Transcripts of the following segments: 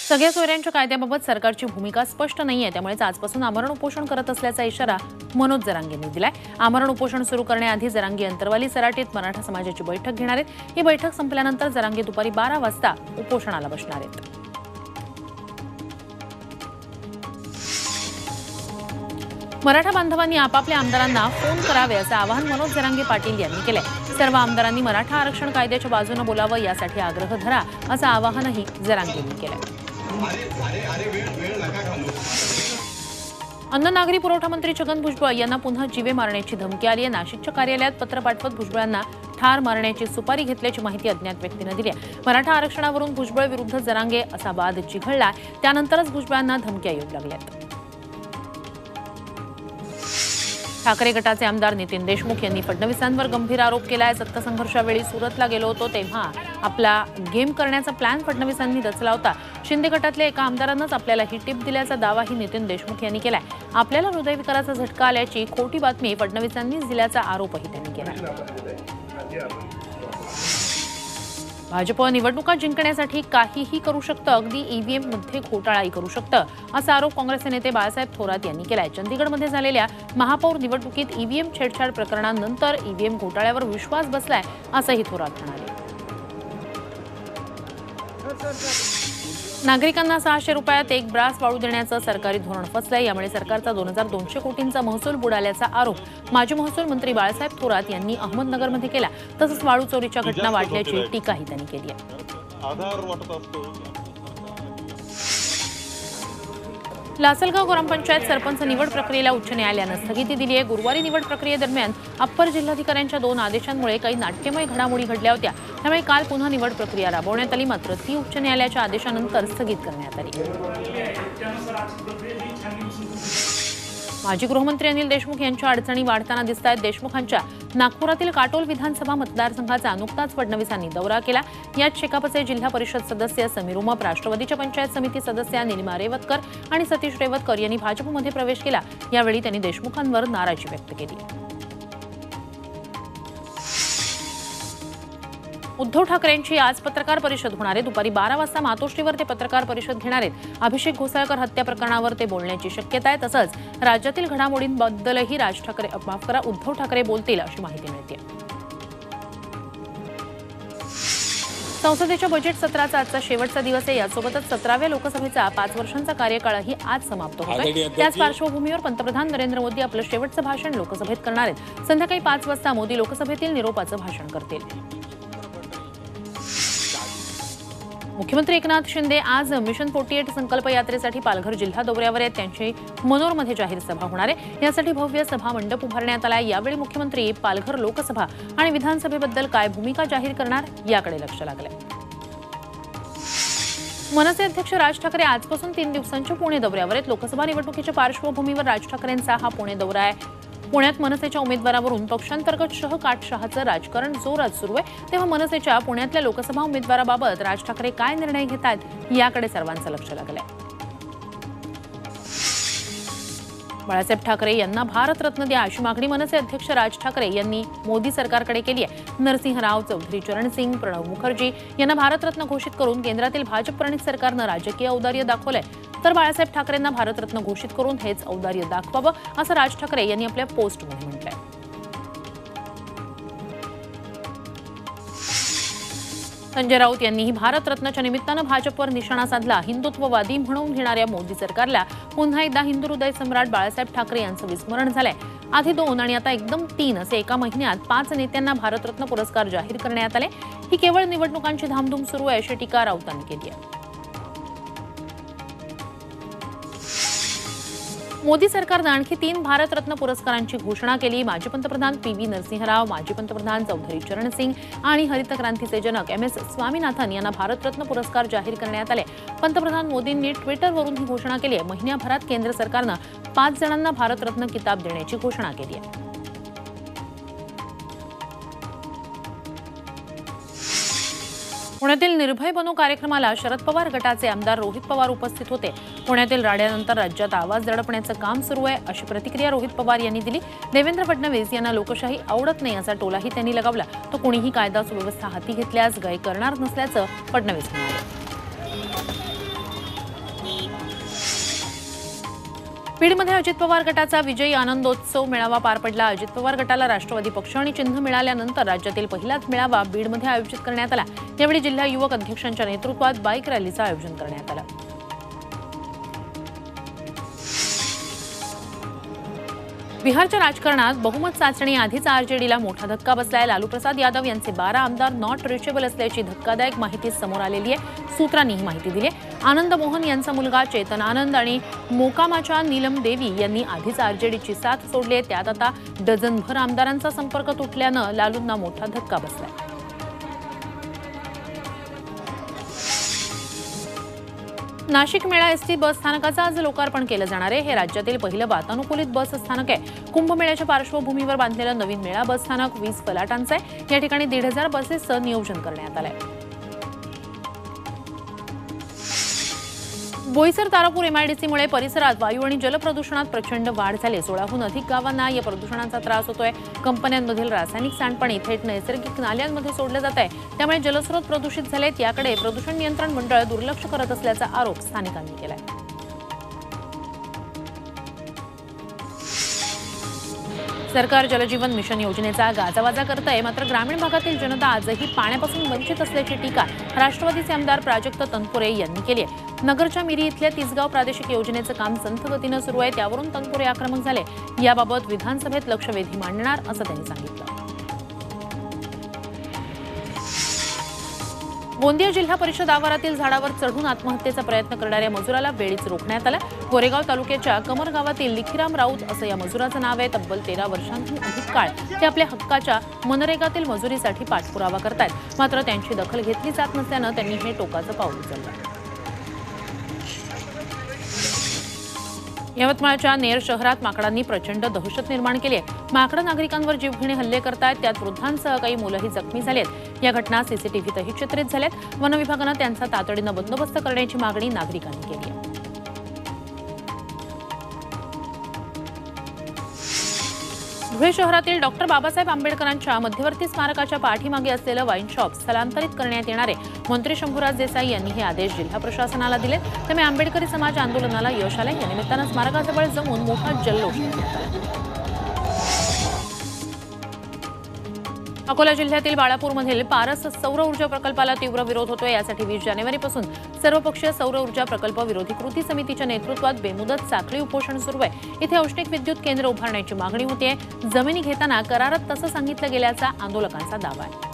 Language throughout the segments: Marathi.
सगळ्या सोयऱ्यांच्या कायद्याबाबत सरकारची भूमिका स्पष्ट नाहीये, त्यामुळेच आजपासून आमरण उपोषण करत असल्याचा इशारा मनोज जरांगेंनी दिलाय। आमरण उपोषण सुरू करण्याआधी जरांगे अंतरवाली सराटीत मराठा समाजाची बैठक घेणार आहेत। ही बैठक संपल्यानंतर जरांगे दुपारी 12 वाजता उपोषणाला बसणार आहेत। मराठा बांधवांनी आपापल्या आमदारांना फोन करावे असं आवाहन मनोज जरांगे पाटील यांनी केलंय। सर्व आमदारांनी मराठा आरक्षण कायद्याच्या बाजूने बोलावं, यासाठी आग्रह धरा असं आवाहनही जरांगे यांनी केलंय। अन्न नागरी पुरवठा मंत्री छगन भुजबळ यांना पुन्हा जीवे मारण्याची धमकी आली आहे। नाशिकच्या कार्यालयात पत्र पाठवत भुजबळांना ठार मारण्याची सुपारी घेतल्याची माहिती अज्ञात व्यक्तीने दिली आहे। मराठा आरक्षणावरून भुजबळ विरुद्ध जरांगे असा वाद चिघळला, त्यानंतरच भुजबळांना धमक्या येऊ लागल्यात। ठाकरे गटाचे आमदार नितीन देशमुख यांनी फडणवीसांवर गंभीर आरोप केलाय। सत्तासंघर्षावेळी सुरतला गेलो होतो तेव्हा आपला गेम करण्याचा प्लॅन फडणवीसांनी रचला होता। शिंदे गटातल्या एका आमदारांनाच आपल्याला ही टिप दिल्याचा दावाही नितीन देशमुख यांनी केलाय। आपल्याला हृदयविकाराचा झटका आल्याची खोटी बातमी फडणवीसांनीच दिल्याचा आरोपही त्यांनी केला। भाजप निवडणुका जिंकण्यासाठी काहीही करू शकतं, अगदी ईव्हीएम मध्ये घोटाळाही करू शकतं, असा आरोप काँग्रेसचे नेते बाळासाहेब थोरात यांनी केलाय। चंदीगडमध्ये झालेल्या महापौर निवडणुकीत ईव्हीएम छेडछाड प्रकरणानंतर ईव्हीएम घोटाळ्यावर विश्वास बसलाय असंही थोरात म्हणाले। नागरिकांना 600 रुपयात एक ब्रास वाळू देण्याचं सरकारी धोरण फसलंय। यामुळे सरकारचा 2200 कोटींचा महसूल बुडाल्याचा आरोप माजी महसूल मंत्री बाळासाहेब थोरात यांनी अहमदनगरमध्ये केला। तसंच वाळू चोरीच्या घटना वाढल्याची टीकाही त्यांनी केली आहे। लासलगाव ग्रामपंचायत सरपंच निवड प्रक्रियेला उच्च न्यायालयानं स्थगिती दिली आहे। गुरुवारी निवड प्रक्रियेदरम्यान अप्पर जिल्हाधिकाऱ्यांच्या 2 आदेशांमुळे काही नाट्यमय घडामोडी घडल्या होत्या, त्यामुळे काल पुन्हा निवड प्रक्रिया राबवण्यात आली, मात्र ती उच्च न्यायालयाच्या आदेशानंतर स्थगित करण्यात आली। माजी गृहमंत्री अनिल देशमुख यांच्या अडचणी वाढताना दिसत आहेत। देशमुखांच्या नागपुरातील काटोल विधानसभा मतदारसंघाचा नुकताच फडणवीसांनी दौरा केला। यात शेकापचे जिल्हा परिषद सदस्य समीर उमप, राष्ट्रवादीच्या पंचायत समिती सदस्या निलिमा रेवतकर आणि सतीश रेवतकर यांनी भाजपमध्ये प्रवेश केला। यावेळी त्यांनी देशमुखांवर नाराजी व्यक्त केली। उद्धव ठाकरेंची आज पत्रकार परिषद होणार आहे। दुपारी 12 वाजता मातोश्रीवर ते पत्रकार परिषद घेणार आहेत। अभिषेक घोसाळकर हत्या प्रकरणावर ते बोलण्याची शक्यता आहे। तसंच राज्यातील घडामोडींबद्दलही उद्धव ठाकरे बोलतील अशी माहिती मिळते। संसदेच्या बजेट सत्राचा आजचा शेवटचा दिवस आहे। यासोबतच 17व्या लोकसभेचा 5 वर्षांचा कार्यकाळही आज समाप्त होतोय। त्याच पार्श्वभूमीवर पंतप्रधान नरेंद्र मोदी आपलं शेवटचं भाषण लोकसभेत करणार आहेत। संध्याकाळी 5 वाजता मोदी लोकसभेतील निरोपाचं भाषण करतील। मुख्यमंत्री एकनाथ शिंदे आज मिशन 48 संकल्प यात्रेसाठी पालघर जिल्हा दौऱ्यावर आहेत। त्यांची मनोरमध्ये जाहीर सभा होणार आहे। यासाठी भव्य सभा मंडप उभारण्यात आला आहे। यावेळी मुख्यमंत्री पालघर लोकसभा आणि विधानसभेबद्दल काय भूमिका जाहीर करणार याकडे लक्ष लागलंय। मनसे अध्यक्ष राज ठाकरे आजपासून 3 दिवसांच्या पुणे दौऱ्यावर आहेत। लोकसभा निवडणुकीच्या पार्श्वभूमीवर राज ठाकरेंचा हा पुणे दौरा आहे। पुण्यात मनसेच्या उमेदवारावरून पक्षांतर्गत शहकाटशहाचं राजकारण जोरात सुरू आहे, तेव्हा मनसेच्या पुण्यातल्या लोकसभा उमेदवाराबाबत राज ठाकरे काय निर्णय घेत आहेत याकडे सर्वांचं लक्ष लागलंय। बाळासाहेब ठाकरे यांना भारतरत्न द्या अशी मागणी मनसे अध्यक्ष राज ठाकरे यांनी मोदी सरकारकडे केली आहे। नरसिंहराव, चौधरी चरणसिंग, प्रणव मुखर्जी यांना भारतरत्न घोषित करून केंद्रातील भाजप प्रणित सरकारनं राजकीय औदार्य दाखवलंय, तर बाळासाहेब ठाकरेंना भारतरत्न घोषित करून हेच औदार्य दाखवावं असं राज ठाकरे यांनी आपल्या पोस्टमध्ये म्हटलंय। संजय राऊत यांनीही भारतरत्नाच्या निमित्तानं भाजपवर निशाणा साधला। हिंदुत्ववादी म्हणून घेणाऱ्या मोदी सरकारला पुन्हा एकदा हिंदू हृदय सम्राट बाळासाहेब ठाकरे यांचं विस्मरण झालंय। आधी 2 आणि आता एकदम 3 असे एका महिन्यात 5 नेत्यांना भारतरत्न पुरस्कार जाहीर करण्यात आले। ही केवळ निवडणुकांची धामधूम सुरू आहे अशी टीका राऊतांनी केली आहे। मोदी सरकारनं आणखी 3 भारतरत्न पुरस्कारांची घोषणा केली। माजी पंतप्रधान PV नरसिंहराव, माजी पंतप्रधान चौधरी चरणसिंग आणि हरित क्रांतीचे जनक MS स्वामीनाथन यांना भारतरत्न पुरस्कार जाहीर करण्यात आले। पंतप्रधान मोदींनी ट्विटरवरून ही घोषणा केली आहे। महिन्याभरात केंद्र सरकारनं 5 जणांना भारतरत्न किताब देण्याची घोषणा केली आहे। पुण्यातील निर्भय बनो कार्यक्रमाला शरद पवार गटाचे आमदार रोहित पवार उपस्थित होते। पुण्यातील राड्यानंतर राज्यात आवाज दडपण्याचं काम सुरू आहे अशी प्रतिक्रिया रोहित पवार यांनी दिली। देवेंद्र फडणवीस यांना लोकशाही आवडत नाही असा टोलाही त्यांनी लगावला। तो कोणीही कायदा सुव्यवस्था हाती घेतल्यास गय करणार नसल्याचं फडणवीस म्हणाले। बीडमध्ये अजित पवार गटाचा विजयी आनंदोत्सव मेळावा पार पडला। अजित पवार गटाला राष्ट्रवादी पक्ष आणि चिन्ह मिळाल्यानंतर राज्यातील पहिलाच मेळावा बीडमध्ये आयोजित करण्यात आला। यावेळी जिल्हा युवक अध्यक्षांच्या नेतृत्वात बाईक रॅलीचं आयोजन करण्यात आलं। बिहारच्या राजकारणात बहुमत चाचणी आधीच आरजेडीला मोठा धक्का बसलाय। लालू प्रसाद यादव यांचे 12 आमदार नॉट रिचेबल असल्याची धक्कादायक माहिती समोर आलेली आहे। सूत्रांनी ही माहिती दिली आहे। आनंद मोहन यांचा मुलगा चेतन आनंद आणि मोकामाच्या नीलम देवी यांनी आधीच आरजेडीची साथ सोडली आहे। त्यात आता डझनभर आमदारांचा संपर्क तुटल्यानं लालूंना मोठा धक्का बसलाय। नाशिक मेळा एसटी बस स्थानकाचं आज लोकार्पण केलं जाणार आहे। हे राज्यातील पहिलं वातानुकूलित बस स्थानक आहे। कुंभमेळ्याच्या पार्श्वभूमीवर बांधलेलं नवीन मेळा बस स्थानक 20 फलाटांचं आहे। या ठिकाणी 1,500 बसेसचं नियोजन करण्यात आलंय। बोईसर तारापूर एमआयडीसीमुळे परिसरात वायू आणि जल प्रदूषणात प्रचंड वाढ झाली। 16हून अधिक गावांना या प्रदूषणाचा त्रास होतोय। कंपन्यांमधील रासायनिक सांडपाणी थेट नैसर्गिक नाल्यांमध्ये सोडलं जात आहे। त्यामुळे जलस्रोत प्रदूषित झालेत। याकडे प्रदूषण नियंत्रण मंडळ दुर्लक्ष करत असल्याचा आरोप स्थानिकांनी केलाय। सरकार जलजीवन मिशन योजनेचा गाजावाजा करत आहे, मात्र ग्रामीण भागातील जनता आजही पाण्यापासून वंचित असल्याची टीका राष्ट्रवादीचे आमदार प्राजक्त तनपुरे यांनी केली आहे। नगरच्या मिरी इथल्या तिसगाव प्रादेशिक योजनेचं काम संथ गतीनं सुरू आहे, त्यावरून तनपुरे आक्रमक झाले। याबाबत विधानसभेत लक्षवेधी मांडणार असं त्यांनी सांगितलं। गोंदिया जिल्हा परिषद आवारातील झाडावर चढून आत्महत्येचा प्रयत्न करणाऱ्या मजुराला वेळीच रोखण्यात आलं। गोरेगाव तालुक्याच्या कमर गावातील लिखीराम राऊत असं या मजुराचं नाव आहे। तब्बल 13 वर्षांहून अधिक काळ ते आपल्या हक्काच्या मनरेगातील मजुरीसाठी पाठपुरावा करतायत, मात्र त्यांची दखल घेतली जात नसल्यानं त्यांनी हे टोकाचं पाऊल उचललं। यवतमाळच्या नेर शहरात माकडांनी प्रचंड दहशत निर्माण केली आहे। माकडं नागरिकांवर जीवघेणे हल्ले करतायत, त्यात वृद्धांसह काही मुलंही जखमी झालेत। या घटना सीसीटीव्हीतही चित्रित झाल्यात। वन विभागानं त्यांचा तातडीनं बंदोबस्त करण्याची मागणी नागरिकांनी केली आहे। धुळे शहरातील डॉक्टर बाबासाहेब आंबेडकरांच्या मध्यवर्ती स्मारकाच्या पाठीमागे असलेलं वाईन शॉप स्थलांतरित करण्यात येणार आहे। मंत्री शंभूराज देसाई यांनी हे आदेश जिल्हा प्रशासनाला दिले। त्यामुळे आंबेडकरी समाज आंदोलनाला यश आलंय। या निमित्तानं स्मारकाजवळ जमून मोठा जल्लोष करण्यात आला। अकोला जिल्ह्यातील बाळापूरमधील पारस सौर ऊर्जा प्रकल्पाला तीव्र विरोध होतोय। यासाठी 20 जानेवारीपासून सर्वपक्षीय सौर ऊर्जा प्रकल्प विरोधी कृती समितीच्या नेतृत्वात बेमुदत साखळी उपोषण सुरू आहे। इथे औष्णिक विद्युत केंद्र उभारण्याची मागणी होते। जमिनी घेताना करारात तसं सांगितलं गेल्याचा आंदोलकांचा दावा आहे।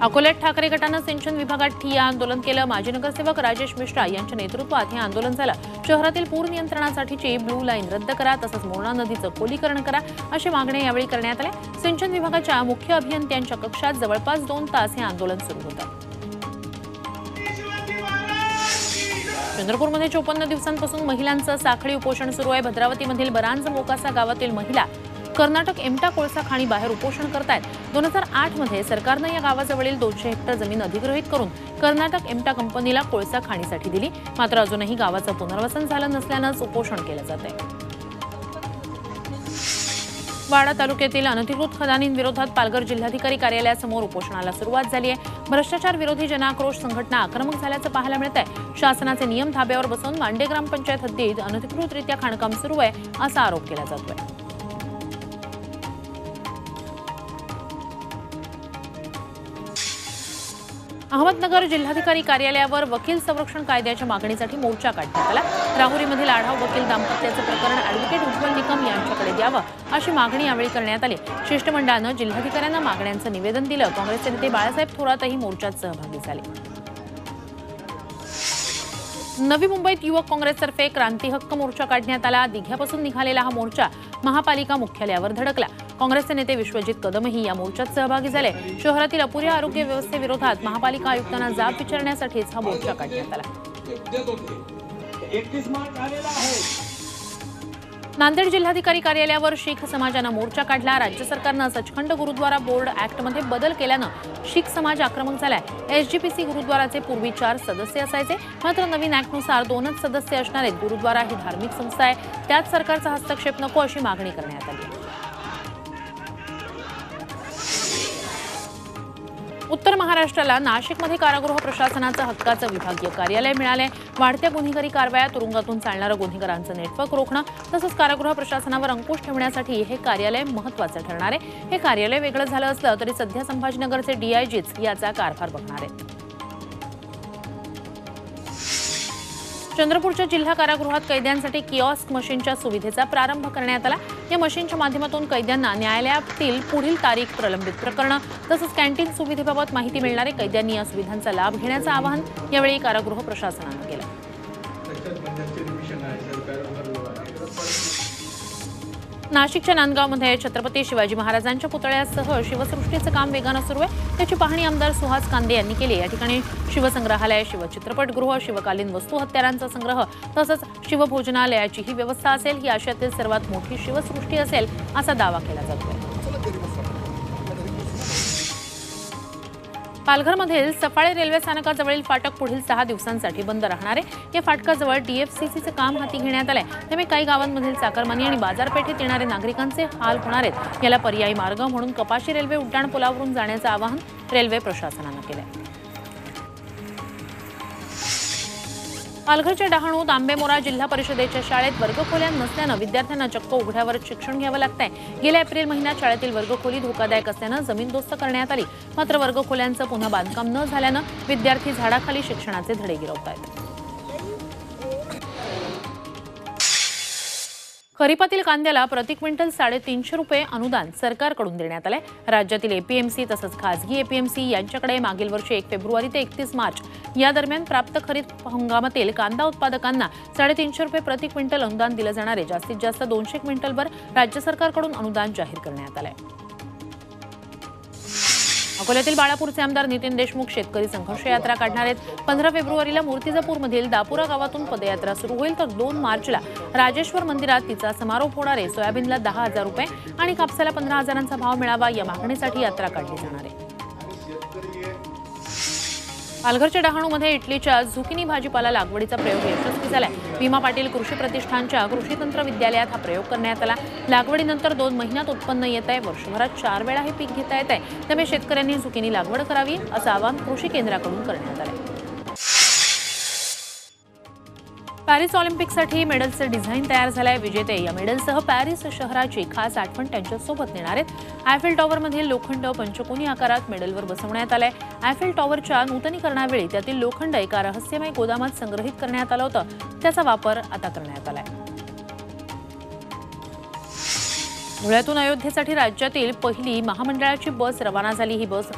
अकोल्यात ठाकरे गटानं सिंचन विभागात ठिय्या आंदोलन केलं। माजी नगरसेवक राजेश मिश्रा यांच्या नेतृत्वात हे आंदोलन झालं। शहरातील पूर नियंत्रणासाठीची ब्लू लाईन रद्द करा, तसंच मोरणा नदीचं खोलीकरण करा, अशी मागण्या यावेळी करण्यात आल्या। सिंचन विभागाच्या मुख्य अभियंत्यांच्या कक्षात जवळपास 2 तास हे आंदोलन सुरू होतं। चंद्रपूरमध्ये 54 दिवसांपासून महिलांचं साखळी उपोषण सुरू आहे। भद्रावतीमधील बरांज मोकासा गावातील महिला कर्नाटक एमटा कोळसा खाणी बाहेर उपोषण करतायत। 2008 मध्ये सरकारनं या गावाजवळील 200 हेक्टर जमीन अधिग्रहित करून कर्नाटक एमटा कंपनीला कोळसा खाणीसाठी दिली, मात्र अजूनही गावाचं पुनर्वसन झालं नसल्यानंच उपोषण केलं जात आहे। वाडा तालुक्यातील अनधिकृत खदानींविरोधात पालघर जिल्हाधिकारी कार्यालयासमोर उपोषणाला सुरुवात झाली आहे। भ्रष्टाचार विरोधी जनआक्रोश संघटना आक्रमक झाल्याचं पाहायला मिळत आहे। शासनाचे नियम धाब्यावर बसवून मांडे ग्रामपंचायत हद्दीत अनधिकृतरित्या खाणकाम सुरू आहे, असा आरोप केला जातोय। अहमदनगर जिल्हाधिकारी कार्यालयावर वकील संरक्षण कायद्याच्या मागणीसाठी मोर्चा काढण्यात आला। राहुरीमधील आढाव वकील दाम्पत्याचं प्रकरण ॲडव्होकेट उज्ज्वल निकम यांच्याकडे द्यावं, अशी मागणी यावेळी करण्यात आली। शिष्टमंडळानं जिल्हाधिकाऱ्यांना मागण्यांचं निवेदन दिलं। काँग्रेसचे नेते बाळासाहेब थोरातही मोर्चात सहभागी झाले। नवी मुंबईत युवक काँग्रेसतर्फे क्रांती हक्क मोर्चा काढण्यात आला। दिघ्यापासून निघालेला हा मोर्चा महापालिका मुख्यालयावर धडकला। काँग्रेसचे नेते विश्वजित कदमही या मोर्चात सहभागी झाले। शहरातील अपुऱ्या आरोग्य व्यवस्थेविरोधात महापालिका आयुक्तांना जाब विचारण्यासाठीच हा मोर्चा काढण्यात आला। नांदेड जिल्हाधिकारी कार्यालयावर शीख समाजानं मोर्चा काढला। राज्य सरकारनं सचखंड गुरुद्वारा बोर्ड ऍक्टमध्ये बदल केल्यानं शीख समाज आक्रमक झालाय। एसजीपीसी गुरुद्वाराचे पूर्वी 4 सदस्य असायचे, मात्र नवीन ऍक्टनुसार 2च सदस्य असणार आहेत। गुरुद्वारा ही धार्मिक संस्था आहे, त्यात सरकारचा हस्तक्षेप नको, अशी मागणी करण्यात आली। उत्तर महाराष्ट्राला नाशिकमध्ये कारागृह प्रशासनाचं हक्काचं विभागीय कार्यालय मिळालंय। वाढत्या गुन्हेगारी कारवाया, तुरुंगातून चालणारं गुन्हेगारांचं नेटवर्क रोखणं तसंच कारागृह प्रशासनावर अंकुश ठेवण्यासाठी हे कार्यालय महत्त्वाचं ठरणार आहे। हे कार्यालय वेगळं झालं असलं तरी सध्या संभाजीनगरचे डीआयजीच याचा कारभार बघणार आहेत। चंद्रपूरच्या जिल्हा कारागृहात कैद्यांसाठी किऑस्क मशीनच्या सुविधेचा प्रारंभ करण्यात आला। या मशीनच्या माध्यमातून कैद्यांना न्यायालयातील पुढील तारीख, प्रलंबित प्रकरणं तसंच कॅन्टीन सुविधेबाबत माहिती मिळणार आहे। कैद्यांनी या सुविधांचा लाभ घेण्याचं आवाहन यावेळी कारागृह प्रशासनानं केलं। नाशिकच्या नांदगावमध्ये छत्रपती शिवाजी महाराजांच्या पुतळ्यासह शिवसृष्टीचं काम वेगानं सुरू आहे। त्याची पाहणी आमदार सुहास कांदे यांनी केली। या ठिकाणी शिवसंग्रहालय, शिवचित्रपटगृह, शिवकालीन वस्तू, हत्यारांचा संग्रह तसंच शिवभोजनालयाचीही व्यवस्था असेल। ही आशियातील सर्वात मोठी शिवसृष्टी असेल असा दावा केला जातोय। पालघरमधील सफाळे रेल्वे स्थानकाजवळील फाटक पुढील 6 दिवसांसाठी बंद राहणार आहे। या फाटकाजवळ डीएफसीसीचं काम हाती घेण्यात आलंय। त्यामुळे काही गावांमधील चाकरमानी आणि बाजारपेठेत येणारे नागरिकांचे हाल होणार आहेत। याला पर्यायी मार्ग म्हणून कपाशी रेल्वे उड्डाण पुलावरून जाण्याचं आवाहन रेल्वे प्रशासनानं केलंय। पालघरच्या डहाणूत आंबेमोरा जिल्हा परिषदेच्या शाळेत वर्गखोल्या नसल्यानं विद्यार्थ्यांना चक्क उघड्यावर शिक्षण घ्यावं लागतंय। गेल्या एप्रिल महिन्यात शाळेतील वर्गखोली धोकादायक असल्यानं जमीनदोस्त करण्यात आली। मात्र वर्गखोल्यांचं पुन्हा बांधकाम न झाल्यानं विद्यार्थी झाडाखाली शिक्षणाचे धडे गिरवतायत। खरीपातील कांद्याला प्रति क्विंटल 350 रुपये अनुदान सरकारकडून देण्यात आलंय। राज्यातील एपीएमसी तसंच खासगी एपीएमसी यांच्याकडे मागील वर्षी 1 फेब्रुवारी ते 31 मार्च या दरम्यान प्राप्त खरीप हंगामातील कांदा उत्पादकांना 350 रुपये प्रति क्विंटल अनुदान दिलं जाणार आहे। जास्तीत जास्त 200 क्विंटलवर राज्य सरकारकडून अनुदान जाहीर करण्यात आलंय। अकोल्यातील बाळापूरचे आमदार नितीन देशमुख शेतकरी संघर्ष यात्रा काढणार आहेत। 15 फेब्रुवारीला मूर्तिजापूरमधील दापुरा गावातून पदयात्रा सुरू होईल तर 2 मार्चला राजेश्वर मंदिरात तिचा समारोप होणार आहे। सोयाबीनला 10,000 रुपये आणि कापसाला 15,000चा भाव मिळावा या मागणीसाठी यात्रा काढली जाणार आहे। पालघरच्या डहाणूमध्ये इटलीच्या झुकिनी भाजीपाला लागवडीचा प्रयोग यशस्वी झालाय। भीमा पाटील कृषी प्रतिष्ठानच्या कृषी तंत्र विद्यालयात हा प्रयोग करण्यात आला। लागवडीनंतर 2 महिन्यात उत्पन्न येत आहे। वर्षभरात 4 वेळा हे पीक घेता येत आहे। त्यामुळे शेतकऱ्यांनी झुकिनी लागवड करावी असं आवाहन कृषी केंद्राकडून करण्यात आलं। पॅरिस ऑलिम्पिकसाठी मेडलचं डिझाईन तयार झालंय। विजेते या मेडलसह पॅरिस शहराची खास आठवण त्यांच्यासोबत नेणार आहेत। आयफेल टॉवरमधील लोखंड पंचकोनी आकारात मेडलवर बसवण्यात आलंय। आयफेल टॉवरच्या नूतनीकरणावेळी त्यातील लोखंड एका रहस्यमय गोदामात संग्रहित करण्यात आलं होतं। त्याचा वापर आता करण्यात आलाय। धुळ्यातून अयोध्येसाठी राज्यातील पहिली महामंडळाची बस रवाना झाली। ही बस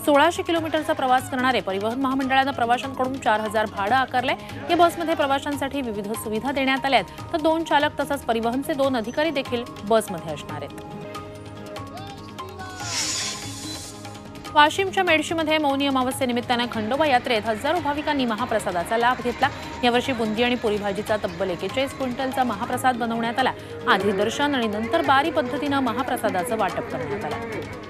1600 किलोमीटरचा प्रवास करणार आहे। परिवहन महामंडळानं प्रवाशांकडून 4000 भाडं आकारलंय। या बसमध्ये प्रवाशांसाठी विविध सुविधा देण्यात आल्या आहेत तर 2 चालक तसंच परिवहनचे 2 अधिकारी देखील बसमध्ये असणार आहेत। वाशिमच्या मेडशीमध्ये मौनी अमावस्येनिमित्तानं खंडोबा यात्रेत हजारो भाविकांनी महाप्रसादाचा लाभ घेतला। यावर्षी बुंदी आणि पुरी भाजीचा तब्बल 41 क्विंटलचा महाप्रसाद बनवण्यात आला। आधी दर्शन आणि नंतर बारी पद्धतीनं महाप्रसादाचं वाटप करण्यात आलं।